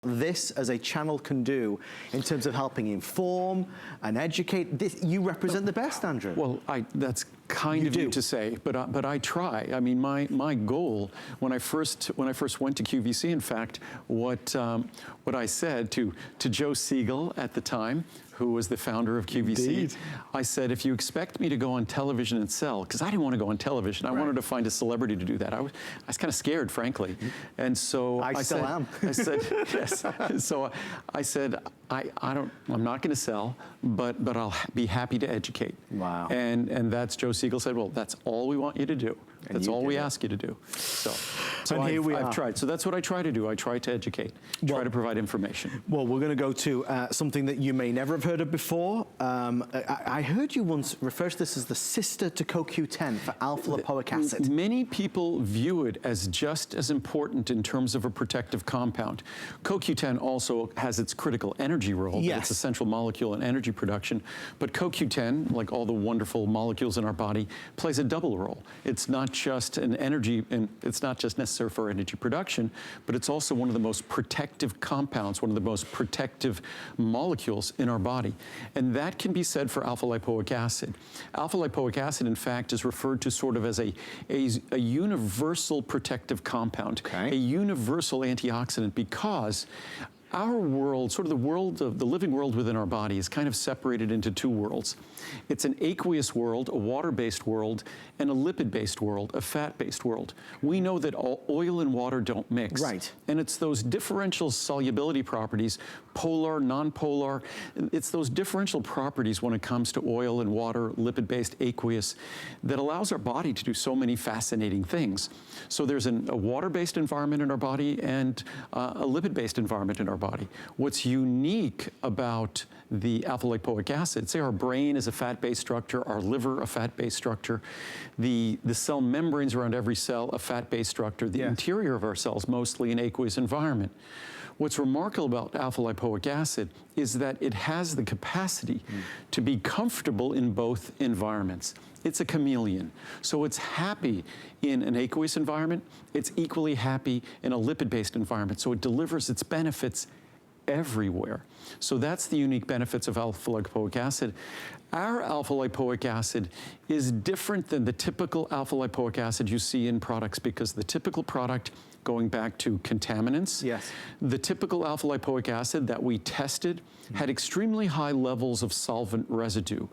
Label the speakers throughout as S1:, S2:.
S1: this as a channel can do in terms of helping inform and educate. You represent the best, Andrew.
S2: Well, that's kind of you to say, but I try. I mean, my goal when I first went to QVC, in fact, what I said to Joe Siegel at the time, who was the founder of QVC,
S1: Indeed.
S2: I said, if you expect me to go on television and sell, because I didn't want to go on television, I wanted to find a celebrity to do that. I was kind of scared, frankly, and so I
S1: still am.
S2: I said yes. So I said, I'm not going to sell, but I'll be happy to educate.
S1: Wow.
S2: And that's Joe Siegel said, well, that's all we want you to do. That's all we ask you to do. So
S1: and here we are.
S2: I've tried. So that's what I try to do. I try to educate, try to provide information.
S1: Well, we're going to go to something that you may never have heard of before. I heard you once refer to this as the sister to CoQ10 for alpha lipoic acid.
S2: Many people view it as just as important in terms of a protective compound. CoQ10 also has its critical energy role.
S1: Yes.
S2: It's a central molecule in energy production. But CoQ10, like all the wonderful molecules in our body, plays a double role. It's not just an energy, and it's not just necessary for energy production, but it's also one of the most protective compounds, one of the most protective molecules in our body. And that can be said for alpha lipoic acid. Alpha lipoic acid, in fact, is referred to sort of as a universal protective compound, a universal antioxidant, because our world, sort of the world of the living world within our body, is kind of separated into two worlds. It's an aqueous world, a water-based world, and a lipid-based world, a fat-based world. We know that oil and water don't mix.
S1: Right.
S2: And it's those differential solubility properties, polar, non-polar, it's those differential properties when it comes to oil and water, lipid-based, aqueous, that allows our body to do so many fascinating things. So there's a water-based environment in our body and a lipid-based environment in our body. What's unique about the alpha lipoic acid, say our brain is a fat-based structure, our liver a fat-based structure, the cell membranes around every cell a fat-based structure, the interior of our cells mostly an aqueous environment. What's remarkable about alpha lipoic acid is that it has the capacity to be comfortable in both environments. It's a chameleon. So it's happy in an aqueous environment, it's equally happy in a lipid-based environment. So it delivers its benefits everywhere. So that's the unique benefits of alpha lipoic acid. Our alpha lipoic acid is different than the typical alpha lipoic acid you see in products, because the typical product, going back to contaminants, the typical alpha lipoic acid that we tested had extremely high levels of solvent residue.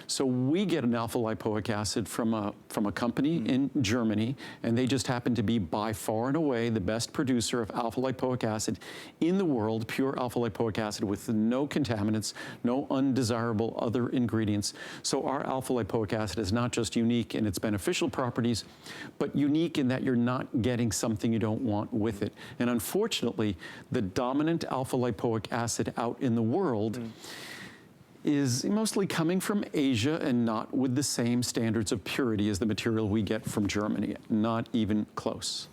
S2: So we get an alpha lipoic acid from a company in Germany, and they just happen to be by far and away the best producer of alpha lipoic acid in the world, pure alpha lipoic acid with no contaminants, no undesirable other ingredients. So our alpha lipoic acid is not just unique in its beneficial properties, but unique in that you're not getting something you don't want with it. And unfortunately, the dominant alpha lipoic acid out in the world is mostly coming from Asia and not with the same standards of purity as the material we get from Germany, not even close.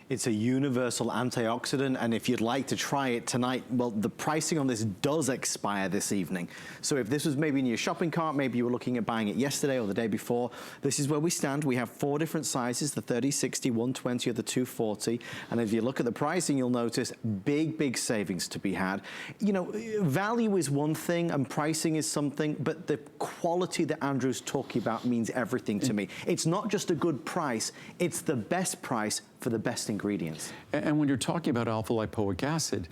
S1: It's a universal antioxidant, and if you'd like to try it tonight, well, the pricing on this does expire this evening. So if this was maybe in your shopping cart, maybe you were looking at buying it yesterday or the day before, this is where we stand. We have 4 different sizes, the 30, 60, 120, or the 240. And if you look at the pricing, you'll notice big savings to be had. You know, value is one thing and pricing is something, but the quality that Andrew's talking about means everything to me. It's not just a good price, it's the best price for the best ingredients.
S2: And when you're talking about alpha lipoic acid,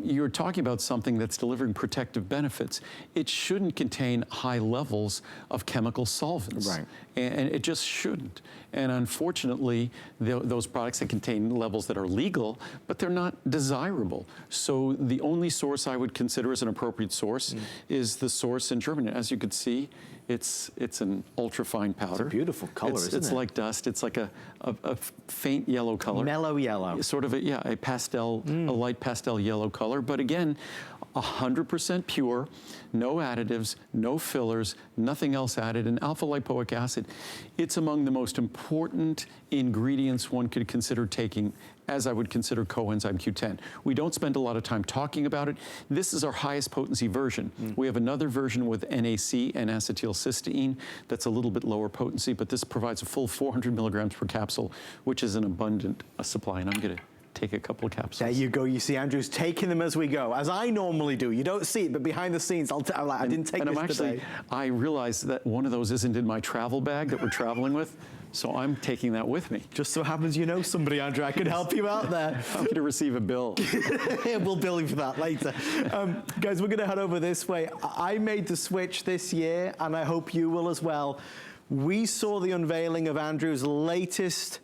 S2: you're talking about something that's delivering protective benefits. It shouldn't contain high levels of chemical solvents.
S1: Right.
S2: And it just shouldn't. And unfortunately, those products that contain levels that are legal, but they're not desirable. So the only source I would consider as an appropriate source is the source in Germany. As you could see, it's an ultra-fine powder.
S1: It's a beautiful color, isn't it?
S2: It's like dust. It's like a faint yellow color.
S1: Mellow yellow.
S2: Sort of a pastel, a light pastel yellow color. But again, 100% pure, no additives, no fillers, nothing else added. And alpha lipoic acid, it's among the most important ingredients one could consider taking, as I would consider coenzyme Q10. We don't spend a lot of time talking about it. This is our highest potency version. We have another version with NAC, N-acetylcysteine, that's a little bit lower potency, but this provides a full 400 milligrams per capsule, which is an abundant supply. And I'm going to take a couple of capsules.
S1: There you go. You see Andrew's taking them as we go, as I normally do. You don't see it, but behind the scenes, I didn't take this today.
S2: I realized that one of those isn't in my travel bag that we're traveling with, so I'm taking that with me.
S1: Just so happens you know somebody, Andrew. I can help you out there.
S2: I'm going to receive a bill.
S1: We'll bill you for that later. Guys, we're going to head over this way. I made the switch this year, and I hope you will as well. We saw the unveiling of Andrew's latest